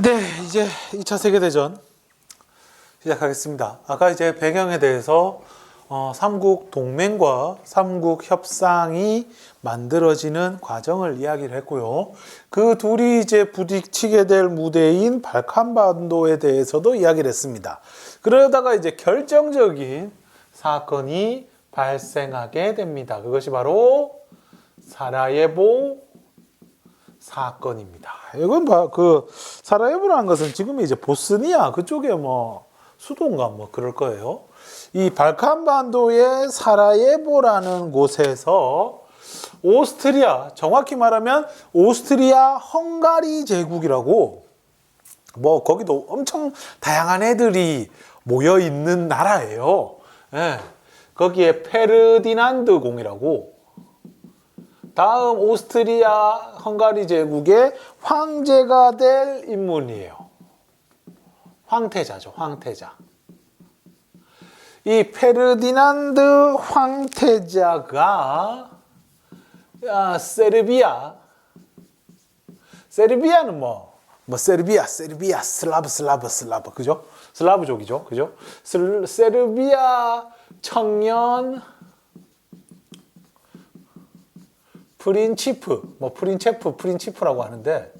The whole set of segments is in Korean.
네, 이제 2차 세계대전 시작하겠습니다. 아까 이제 배경에 대해서 삼국 동맹과 삼국 협상이 만들어지는 과정을 이야기를 했고요. 그 둘이 이제 부딪히게 될 무대인 발칸반도에 대해서도 이야기를 했습니다. 그러다가 이제 결정적인 사건이 발생하게 됩니다. 그것이 바로 사라예보 사건입니다. 이건 사라예보라는 것은 지금 이제 보스니아 그쪽에 뭐 수도인가 뭐 그럴 거예요. 이 발칸반도의 사라예보라는 곳에서 오스트리아, 정확히 말하면 오스트리아 헝가리 제국이라고 뭐 거기도 엄청 다양한 애들이 모여 있는 나라예요. 예. 거기에 페르디난드 공이라고 다음 오스트리아 헝가리 제국의 황제가 될 인물이에요. 황태자죠, 황태자. 이 페르디난드 황태자가 세르비아는 세르비아, 슬라브, 그죠? 슬라브족이죠, 그죠? 세르비아 청년 프린치프라고 하는데,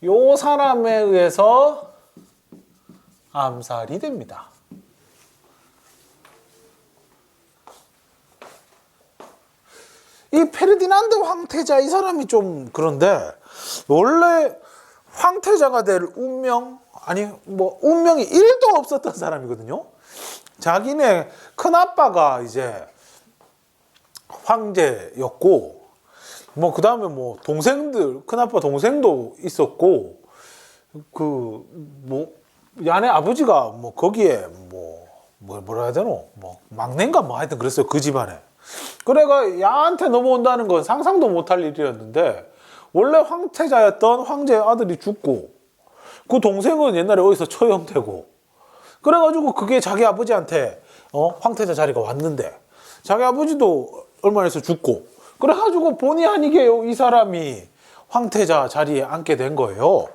요 사람에 의해서 암살이 됩니다. 이 페르디난드 황태자, 이 사람이 좀 그런데, 원래 황태자가 될 운명이 1도 없었던 사람이거든요. 자기네 큰아빠가 이제 황제였고, 그 다음에 동생들, 큰아빠 동생도 있었고, 야네 아버지가 거기에 뭐라 해야 되노? 막내인가 하여튼 그랬어요. 그 집안에. 그래가 야한테 넘어온다는 건 상상도 못할 일이었는데, 원래 황태자였던 황제의 아들이 죽고, 그 동생은 옛날에 어디서 처형되고, 그래가지고 그게 자기 아버지한테, 황태자 자리가 왔는데, 자기 아버지도 얼마 있어 죽고, 그래가지고 본의 아니게요, 이 사람이 황태자 자리에 앉게 된 거예요.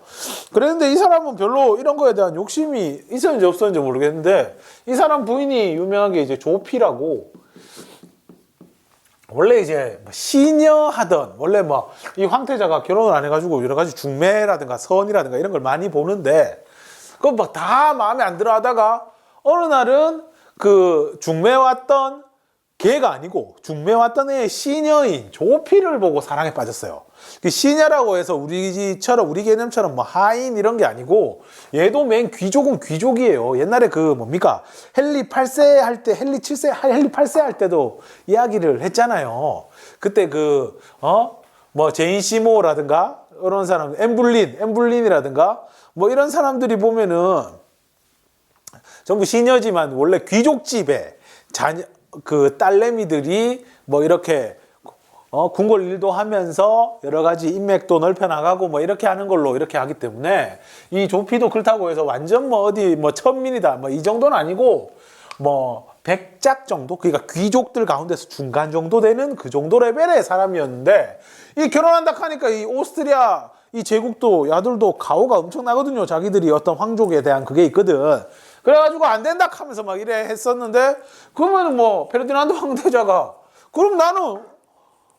그랬는데 이 사람은 별로 이런 거에 대한 욕심이 있었는지 없었는지 모르겠는데, 이 사람 부인이 유명한 게 이제 조피라고, 원래 이제 시녀하던, 원래 이 황태자가 결혼을 안 해가지고 여러 가지 중매라든가 선이라든가 이런 걸 많이 보는데, 그거 다 마음에 안 들어 하다가 어느 날은 그 중매 왔던 걔가 아니고 중매 왔던 애의 시녀인 조피를 보고 사랑에 빠졌어요. 그 시녀라고 해서 우리 개념처럼 하인 이런 게 아니고, 얘도 맨 귀족은 귀족이에요. 옛날에 헨리 8세 할 때, 헨리 8세 할 때도 이야기를 했잖아요. 그때 제인 시모라든가 이런 사람, 엠블린이라든가 이런 사람들이 보면은 전부 시녀지만 원래 귀족집에 딸내미들이 이렇게 궁궐 일도 하면서 여러 가지 인맥도 넓혀 나가고 이렇게 하는 걸로 이렇게 하기 때문에, 이 조피도 그렇다고 해서 완전 천민이다 이 정도는 아니고 100작 정도, 그러니까 귀족들 가운데서 중간 정도 되는 그 정도 레벨의 사람이었는데, 이 결혼한다 하니까 이 오스트리아 이 제국도 야들도 가오가 엄청 나거든요. 자기들이 어떤 황족에 대한 그게 있거든. 그래가지고 안 된다 하면서 이래 했었는데, 그러면은 페르디난드 황태자가 그럼 나는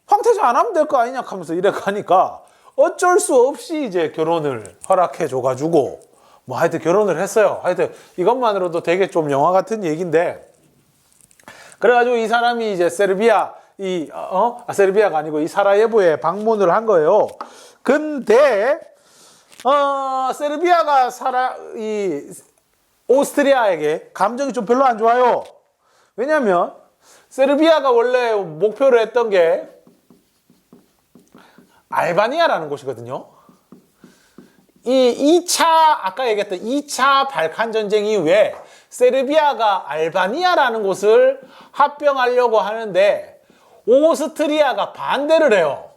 황태자 안 하면 될 거 아니냐 하면서 이래 가니까 어쩔 수 없이 이제 결혼을 허락해 줘가지고 하여튼 결혼을 했어요. 하여튼 이것만으로도 되게 좀 영화 같은 얘기인데, 그래가지고 이 사람이 이제 세르비아가 아니고 이 사라예보에 방문을 한 거예요. 근데 세르비아가 오스트리아에게 감정이 좀 별로 안 좋아요. 왜냐면 세르비아가 원래 목표로 했던 게 알바니아라는 곳이거든요. 아까 얘기했던 2차 발칸 전쟁 이후에 세르비아가 알바니아라는 곳을 합병하려고 하는데, 오스트리아가 반대를 해요.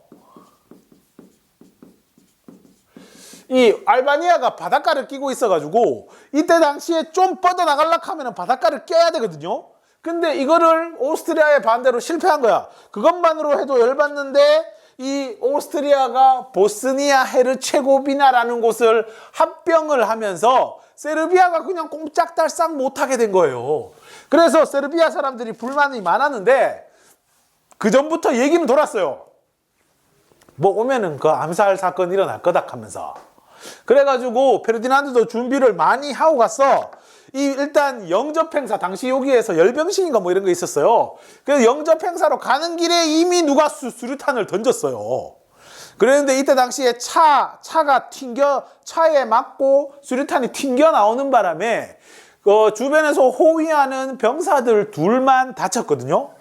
이 알바니아가 바닷가를 끼고 있어가지고 이때 당시에 좀 뻗어나가려고 하면 바닷가를 껴야 되거든요. 근데 이거를 오스트리아의 반대로 실패한 거야. 그것만으로 해도 열받는데 이 오스트리아가 보스니아 헤르체고비나라는 곳을 합병을 하면서 세르비아가 그냥 꼼짝달싹 못하게 된 거예요. 그래서 세르비아 사람들이 불만이 많았는데 그 전부터 얘기는 돌았어요. 뭐 오면은 그 암살 사건 일어날 거다 하면서. 그래가지고 페르디난드도 준비를 많이 하고 갔어. 일단 영접행사, 당시 여기에서 열병식인가 뭐 이런 거 있었어요. 그래서 영접행사로 가는 길에 이미 누가 수류탄을 던졌어요. 그랬는데 이때 당시에 차가 차에 맞고 수류탄이 튕겨 나오는 바람에 주변에서 호위하는 병사들 둘만 다쳤거든요.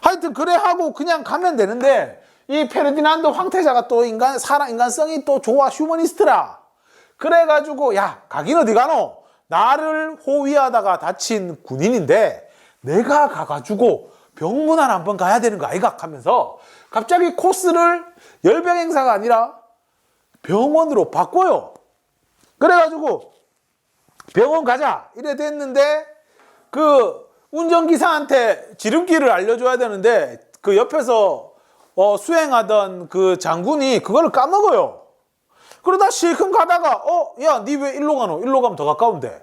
하여튼 그래 하고 그냥 가면 되는데 이 페르디난드 황태자가 또 인간성이 또 좋아, 휴머니스트라. 그래가지고 야, 가긴 어디 가노? 나를 호위하다가 다친 군인인데 내가 가가지고 병문안 한번 가야 되는 거 아이가? 하면서 갑자기 코스를 열병 행사가 아니라 병원으로 바꿔요. 그래가지고 병원 가자 이래 됐는데 그 운전기사한테 지름길을 알려줘야 되는데 그 옆에서 수행하던 그 장군이 그걸 까먹어요. 그러다 실컷 가다가 야, 니 왜 일로 가노? 일로 가면 더 가까운데.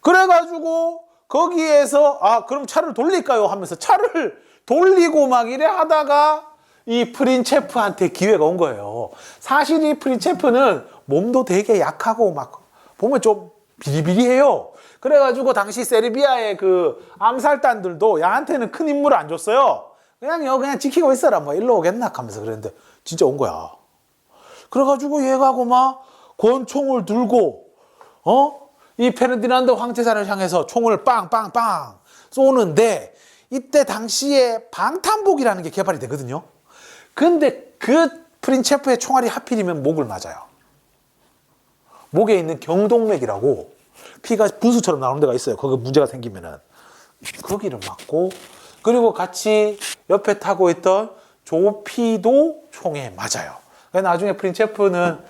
그래가지고 거기에서 그럼 차를 돌릴까요? 하면서 차를 돌리고 막 이래 하다가 이 프린체프한테 기회가 온 거예요. 사실 이 프린체프는 몸도 되게 약하고 막 보면 좀 비리비리해요. 그래가지고 당시 세르비아의 그 암살단들도 야한테는 큰 임무를 안 줬어요. 그냥 지키고 있어라. 뭐 일로 오겠나 하면서 그랬는데 진짜 온 거야. 그래가지고 얘가 막 권총을 들고 이 페르디난드 황태자를 향해서 총을 빵빵빵 쏘는데 이때 당시에 방탄복이라는 게 개발이 되거든요. 근데 그 프린체프의 총알이 하필이면 목을 맞아요. 목에 있는 경동맥이라고 피가 분수처럼 나오는 데가 있어요. 거기 문제가 생기면은 거기를 맞고, 그리고 같이 옆에 타고 있던 조피도 총에 맞아요. 나중에 프린체프는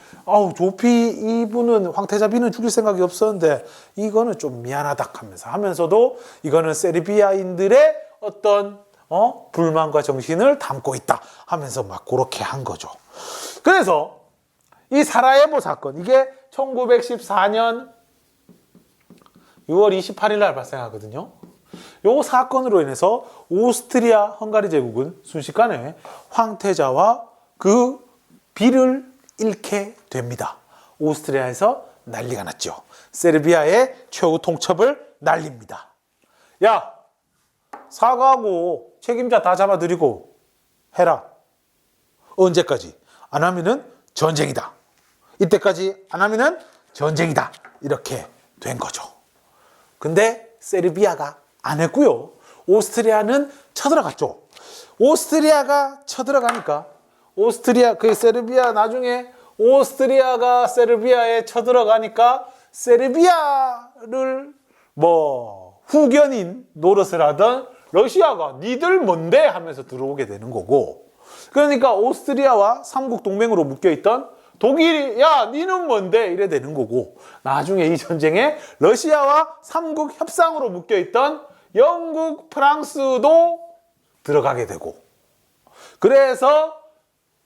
조피 이분은 황태자비는 죽일 생각이 없었는데 이거는 좀 미안하다 하면서도 이거는 세르비아인들의 어떤 불만과 정신을 담고 있다 하면서 막 그렇게 한 거죠. 그래서 이 사라예보 사건, 이게 1914년 6월 28일 날 발생하거든요. 요 사건으로 인해서 오스트리아 헝가리 제국은 순식간에 황태자와 그 비를 잃게 됩니다. 오스트리아에서 난리가 났죠. 세르비아의 최후 통첩을 날립니다. 야, 사과하고 책임자 다 잡아들이고 해라. 언제까지? 안 하면은 전쟁이다. 이때까지 안 하면은 전쟁이다. 이렇게 된 거죠. 근데 세르비아가 안 했고요. 오스트리아는 쳐들어갔죠. 오스트리아가 쳐들어가니까 세르비아 나중에 오스트리아가 세르비아에 쳐들어가니까 세르비아를 후견인 노릇을 하던 러시아가 니들 뭔데 하면서 들어오게 되는 거고, 그러니까 오스트리아와 삼국 동맹으로 묶여있던 독일이 야 니는 뭔데 이래 되는 거고, 나중에 이 전쟁에 러시아와 삼국 협상으로 묶여있던 영국, 프랑스도 들어가게 되고, 그래서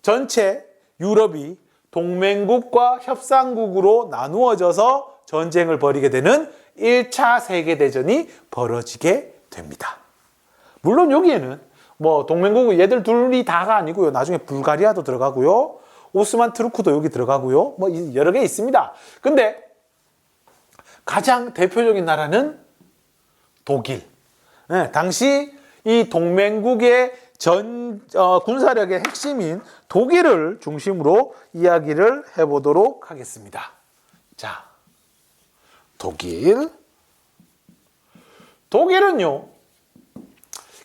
전체 유럽이 동맹국과 협상국으로 나누어져서 전쟁을 벌이게 되는 1차 세계대전이 벌어지게 됩니다. 물론 여기에는 동맹국 얘들 둘이 다가 아니고요. 나중에 불가리아도 들어가고요. 오스만 트루크도 여기 들어가고요. 여러 개 있습니다. 근데 가장 대표적인 나라는 독일. 네, 당시 이 동맹국의 군사력의 핵심인 독일을 중심으로 이야기를 해보도록 하겠습니다. 자, 독일은요,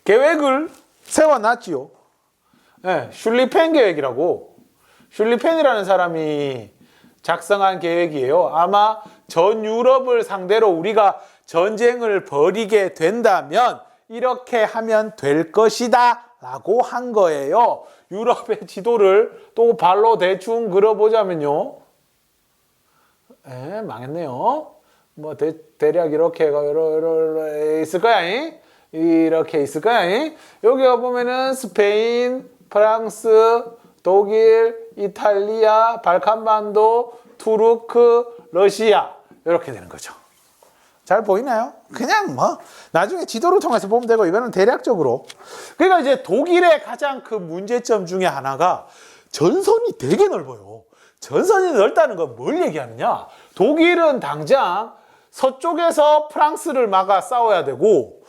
계획을 세워놨지요. 네, 슐리펜 계획이라고, 슐리펜이라는 사람이 작성한 계획이에요. 아마 전 유럽을 상대로 우리가 전쟁을 벌이게 된다면 이렇게 하면 될 것이다 라고 한 거예요. 유럽의 지도를 또 발로 대충 그려보자면요, 망했네요. 대략 이렇게 있을 거야. 이렇게 있을 거야. 여기 보면은 스페인, 프랑스, 독일, 이탈리아, 발칸반도, 투르크, 러시아 이렇게 되는 거죠. 잘 보이나요? 그냥 뭐 나중에 지도를 통해서 보면 되고 이거는 대략적으로. 그러니까 이제 독일의 가장 큰 문제점 중에 하나가 전선이 되게 넓어요. 전선이 넓다는 건 뭘 얘기하느냐? 독일은 당장 서쪽에서 프랑스를 막아 싸워야 되고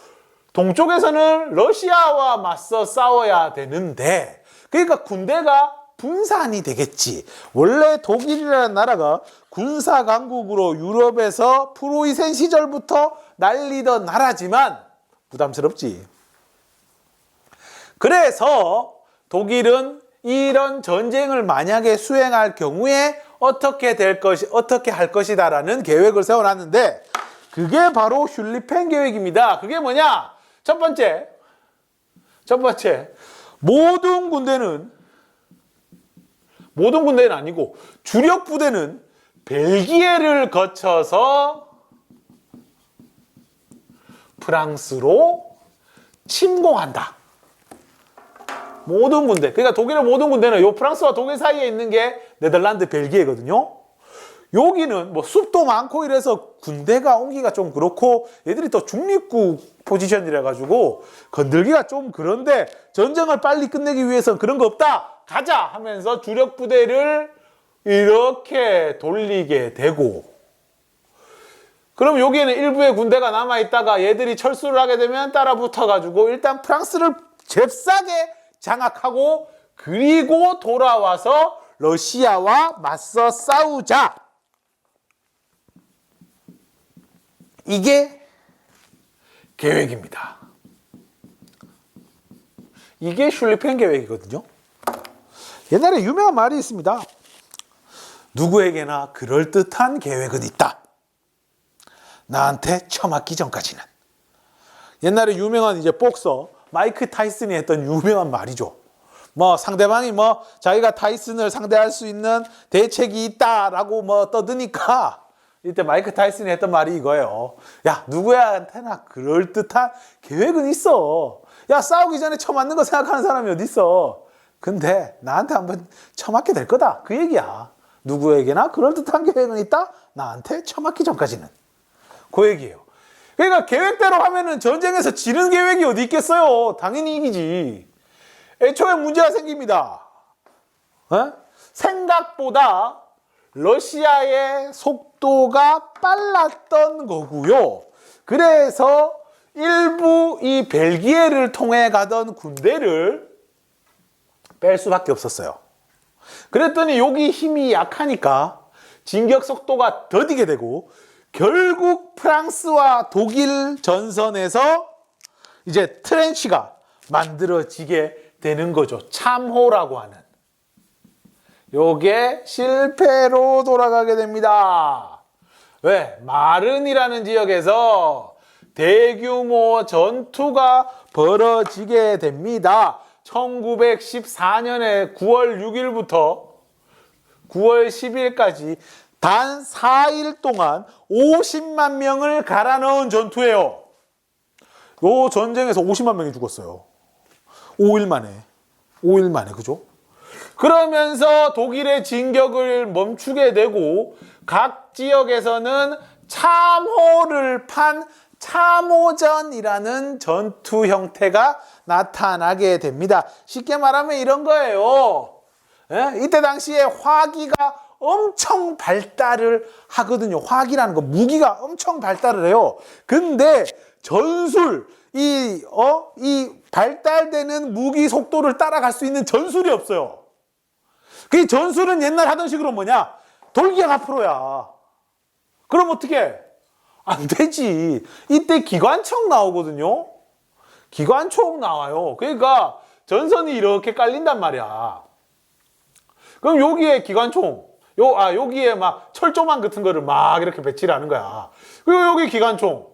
동쪽에서는 러시아와 맞서 싸워야 되는데 그러니까 군대가 분산이 되겠지. 원래 독일이라는 나라가 군사 강국으로 유럽에서 프로이센 시절부터 날리던 나라지만 부담스럽지. 그래서 독일은 이런 전쟁을 만약에 수행할 경우에 어떻게 할 것이다라는 계획을 세워놨는데 그게 바로 슐리펜 계획입니다. 그게 뭐냐? 첫 번째, 모든 군대는 아니고 주력 부대는 벨기에를 거쳐서 프랑스로 침공한다. 모든 군대. 그러니까 독일의 모든 군대는 요 프랑스와 독일 사이에 있는 게 네덜란드, 벨기에거든요. 여기는 뭐 숲도 많고 이래서 군대가 옮기가 좀 그렇고 얘들이 또 중립국 포지션이라 가지고 건들기가 좀 그런데 전쟁을 빨리 끝내기 위해서는 그런 거 없다. 가자 하면서 주력 부대를 이렇게 돌리게 되고 그럼 여기에는 일부의 군대가 남아있다가 얘들이 철수를 하게 되면 따라 붙어가지고 일단 프랑스를 잽싸게 장악하고 그리고 돌아와서 러시아와 맞서 싸우자. 이게 계획입니다. 이게 슐리펜 계획이거든요. 옛날에 유명한 말이 있습니다. 누구에게나 그럴듯한 계획은 있다. 나한테 처맞기 전까지는. 옛날에 유명한 이제 복서 마이크 타이슨이 했던 유명한 말이죠. 뭐 상대방이 뭐 자기가 타이슨을 상대할 수 있는 대책이 있다라고 뭐 떠드니까 이때 마이크 타이슨이 했던 말이 이거예요. 야, 누구한테나 그럴듯한 계획은 있어. 야, 싸우기 전에 처맞는 거 생각하는 사람이 어디 있어. 근데 나한테 한번 처맞게 될 거다. 그 얘기야. 누구에게나 그럴듯한 계획은 있다. 나한테 처맞기 전까지는. 그 얘기예요. 그러니까 계획대로 하면은 전쟁에서 지는 계획이 어디 있겠어요. 당연히 이기지. 애초에 문제가 생깁니다. 생각보다 러시아의 속도가 빨랐던 거고요. 그래서 일부 이 벨기에를 통해 가던 군대를 뺄 수밖에 없었어요. 그랬더니 여기 힘이 약하니까 진격 속도가 더디게 되고 결국 프랑스와 독일 전선에서 이제 트렌치가 만들어지게 되는 거죠. 참호라고 하는. 요게 실패로 돌아가게 됩니다. 왜? 마른이라는 지역에서 대규모 전투가 벌어지게 됩니다. 1914년에 9월 6일부터 9월 10일까지 단 4일 동안 50만 명을 갈아 넣은 전투예요. 요 전쟁에서 50만 명이 죽었어요. 5일 만에, 그죠? 그러면서 독일의 진격을 멈추게 되고 각 지역에서는 참호를 판 참호전이라는 전투 형태가 나타나게 됩니다. 쉽게 말하면 이런 거예요. 이때 당시에 화기가 엄청 발달을 하거든요. 화기라는 거, 무기가 엄청 발달을 해요. 근데 전술, 이 발달되는 무기 속도를 따라갈 수 있는 전술이 없어요. 그 전술은 옛날 하던 식으로 뭐냐? 돌기가 앞으로야. 그럼 어떻게? 안 되지. 이때 기관총 나오거든요. 기관총 나와요. 그러니까 전선이 이렇게 깔린단 말이야. 그럼 여기에 기관총, 여기에 막 철조망 같은 거를 막 이렇게 배치를 하는 거야. 그리고 여기 기관총.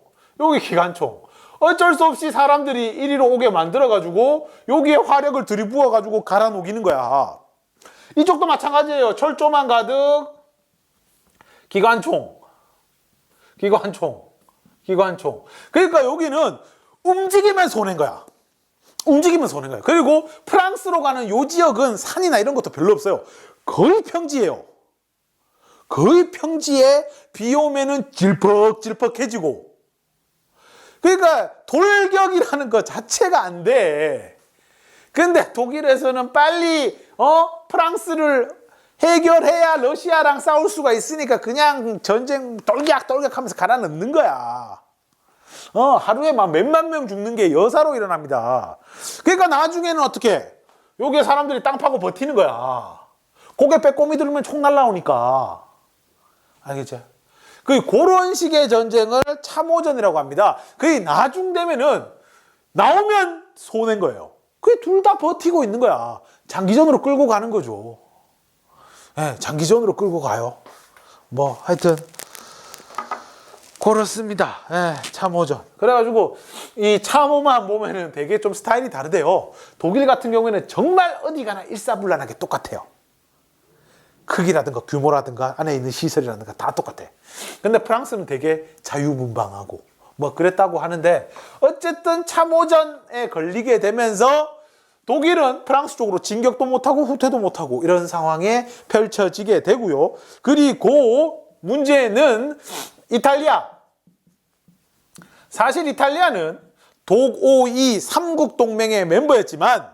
어쩔 수 없이 사람들이 이리로 오게 만들어가지고 여기에 화력을 들이부어가지고 갈아 녹이는 거야. 이쪽도 마찬가지예요. 철조망 가득 기관총. 그러니까 여기는 움직이면 손해인 거야. 움직이면서 오는 거예요. 그리고 프랑스로 가는 요 지역은 산이나 이런 것도 별로 없어요. 거의 평지예요. 거의 평지에 비 오면은 질퍽질퍽해지고. 그러니까 돌격이라는 것 자체가 안 돼. 근데 독일에서는 빨리 프랑스를 해결해야 러시아랑 싸울 수가 있으니까 그냥 전쟁 돌격하면서 갈아 넣는 거야. 하루에 막 몇만 명 죽는 게 여사로 일어납니다. 그러니까 나중에는 어떻게? 여기에 사람들이 땅 파고 버티는 거야. 고개 빼꼼히 들으면 총 날라오니까. 알겠죠? 그런 식의 전쟁을 참호전이라고 합니다. 그게 나중 되면은 나오면 손해인 거예요. 그게 둘 다 버티고 있는 거야. 장기전으로 끌고 가는 거죠. 네, 장기전으로 끌고 가요. 뭐 하여튼 그렇습니다. 네, 참호전. 그래가지고 이 참호만 보면은 되게 좀 스타일이 다르대요. 독일 같은 경우에는 정말 어디 가나 일사불란하게 똑같아요. 크기라든가 규모라든가 안에 있는 시설이라든가 다 똑같아. 근데 프랑스는 되게 자유분방하고 뭐 그랬다고 하는데 어쨌든 참호전에 걸리게 되면서 독일은 프랑스 쪽으로 진격도 못하고 후퇴도 못하고 이런 상황에 펼쳐지게 되고요. 그리고 문제는 이탈리아. 사실 이탈리아는 독오이 삼국 동맹의 멤버였지만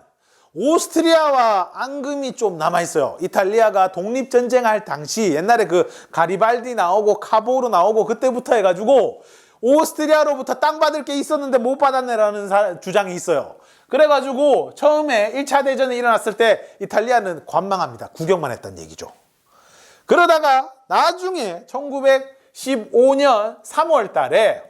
오스트리아와 앙금이 좀 남아있어요. 이탈리아가 독립전쟁할 당시 옛날에 그 가리발디 나오고 카보르 나오고 그때부터 해가지고 오스트리아로부터 땅 받을 게 있었는데 못 받았네라는 주장이 있어요. 그래가지고 처음에 1차 대전이 일어났을 때 이탈리아는 관망합니다. 구경만 했다는 얘기죠. 그러다가 나중에 1915년 3월 달에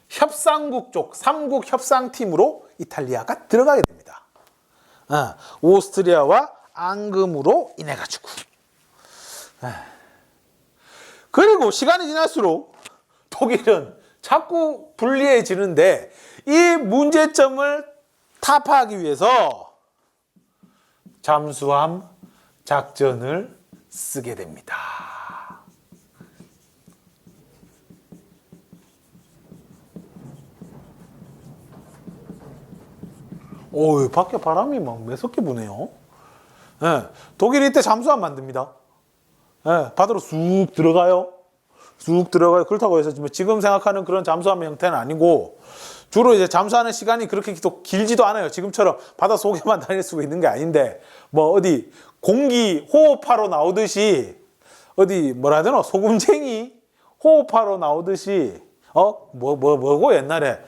협상국 쪽 삼국 협상팀으로 이탈리아가 들어가게 됩니다. 오스트리아와 앙금으로 인해 가지고. 그리고 시간이 지날수록 독일은 자꾸 불리해지는데 이 문제점을 타파하기 위해서 잠수함 작전을 쓰게 됩니다. 오, 밖에 바람이 막 매섭게 부네요. 네, 독일이 이때 잠수함 만듭니다. 네, 바다로 쑥 들어가요. 쑥 들어가요. 그렇다고 해서 지금 생각하는 그런 잠수함의 형태는 아니고 주로 이제 잠수하는 시간이 그렇게 또 길지도 않아요. 지금처럼 바다 속에만 다닐 수가 있는 게 아닌데 뭐 어디 공기 호흡하러 나오듯이 어디 뭐라 해야 되나 소금쟁이 호흡하러 나오듯이 뭐고 옛날에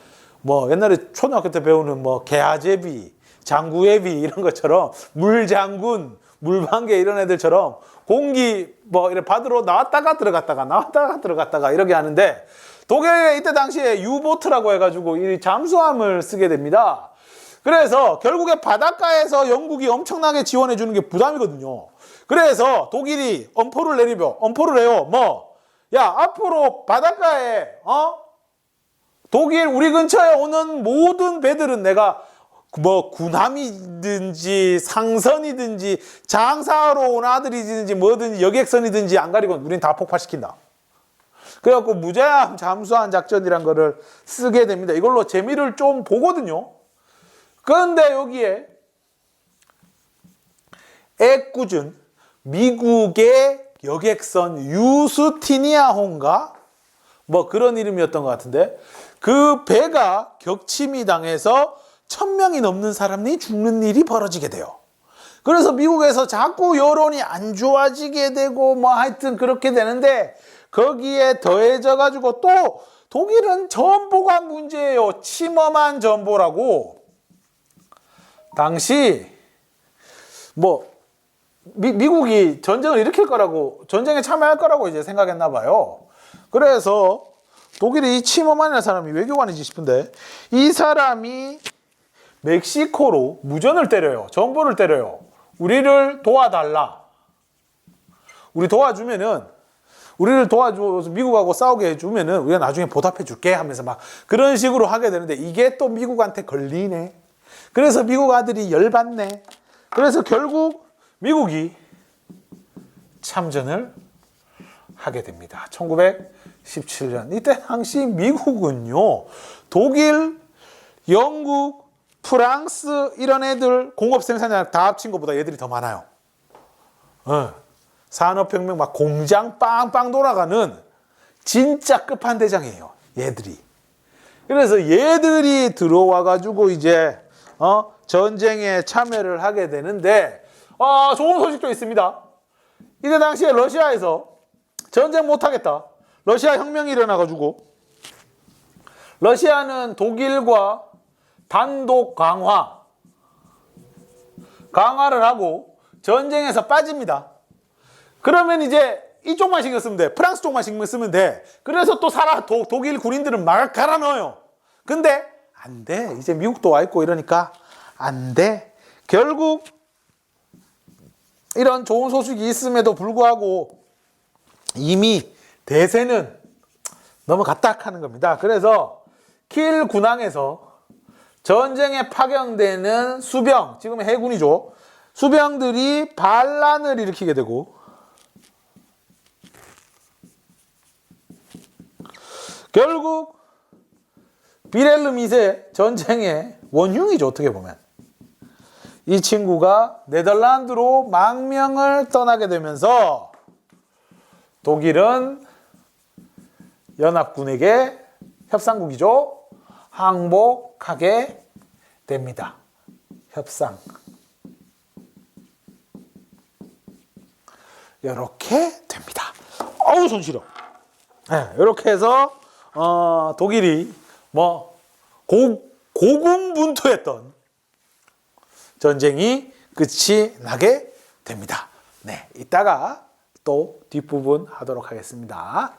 초등학교 때 배우는 뭐 개아제비, 장구예비 이런 것처럼 물장군, 물방개 이런 애들처럼 공기 뭐 이렇게 바다로 나왔다가 들어갔다가 이렇게 하는데 독일에 이때 당시에 유보트라고 해가지고 이 잠수함을 쓰게 됩니다. 그래서 결국에 바닷가에서 영국이 엄청나게 지원해 주는 게 부담이거든요. 그래서 독일이 엄포를 해요. 야 앞으로 바닷가에 독일 우리 근처에 오는 모든 배들은 내가 뭐 군함이든지 상선이든지 장사하러 온 아들이든지 뭐든지 여객선이든지 안 가리고 우린 다 폭파시킨다. 그래갖고 무제한 잠수함 작전이란 거를 쓰게 됩니다. 이걸로 재미를 좀 보거든요. 그런데 여기에 애꿎은 미국의 여객선 유스티니아호인가? 뭐 그런 이름이었던 것 같은데 그 배가 격침이 당해서 1000명이 넘는 사람이 죽는 일이 벌어지게 돼요. 그래서 미국에서 자꾸 여론이 안 좋아지게 되고 뭐 하여튼 그렇게 되는데 거기에 더해져 가지고 또 독일은 전보가 문제예요. 침엄한 전보라고. 당시 뭐 미국이 전쟁을 일으킬 거라고 전쟁에 참여할 거라고 이제 생각했나 봐요. 그래서 독일이 침엄한 사람이 외교관이지 싶은데 이 사람이 멕시코로 무전을 때려요. 정보를 때려요. 우리를 도와달라. 우리를 도와줘서 미국하고 싸우게 해주면은 우리가 나중에 보답해 줄게 하면서 막 그런 식으로 하게 되는데 이게 또 미국한테 걸리네. 그래서 미국 아들이 열받네. 그래서 결국 미국이 참전을 하게 됩니다. 1917년. 이때 당시 미국은요, 독일 영국, 프랑스 이런 애들 공업 생산량 다 합친 것보다 얘들이 더 많아요. 산업혁명 막 공장 빵빵 돌아가는 진짜 끝판대장이에요. 얘들이. 그래서 얘들이 들어와 가지고 이제 전쟁에 참여를 하게 되는데 좋은 소식도 있습니다. 이때 당시에 러시아에서 전쟁 못하겠다. 러시아 혁명이 일어나 가지고 러시아는 독일과 단독 강화를 하고 전쟁에서 빠집니다. 그러면 이제 이쪽만 신경 쓰면 돼. 프랑스 쪽만 신경 쓰면 돼. 그래서 또 독일 군인들은 막 갈아 넣어요. 근데 안 돼. 이제 미국도 와 있고 이러니까 안 돼. 결국 이런 좋은 소식이 있음에도 불구하고 이미 대세는 넘어갔다 하는 겁니다. 그래서 킬 군항에서 전쟁에 파견되는 수병, 지금 해군이죠. 수병들이 반란을 일으키게 되고 결국 비렐름 2세 전쟁의 원흉이죠. 어떻게 보면. 이 친구가 네덜란드로 망명을 떠나게 되면서 독일은 연합군에게 협상국이죠. 항복하게 됩니다. 협상. 이렇게 됩니다. 어우 손 시려. 네, 이렇게 해서 독일이 고군분투했던 전쟁이 끝이 나게 됩니다. 네, 이따가 또 뒷부분 하도록 하겠습니다.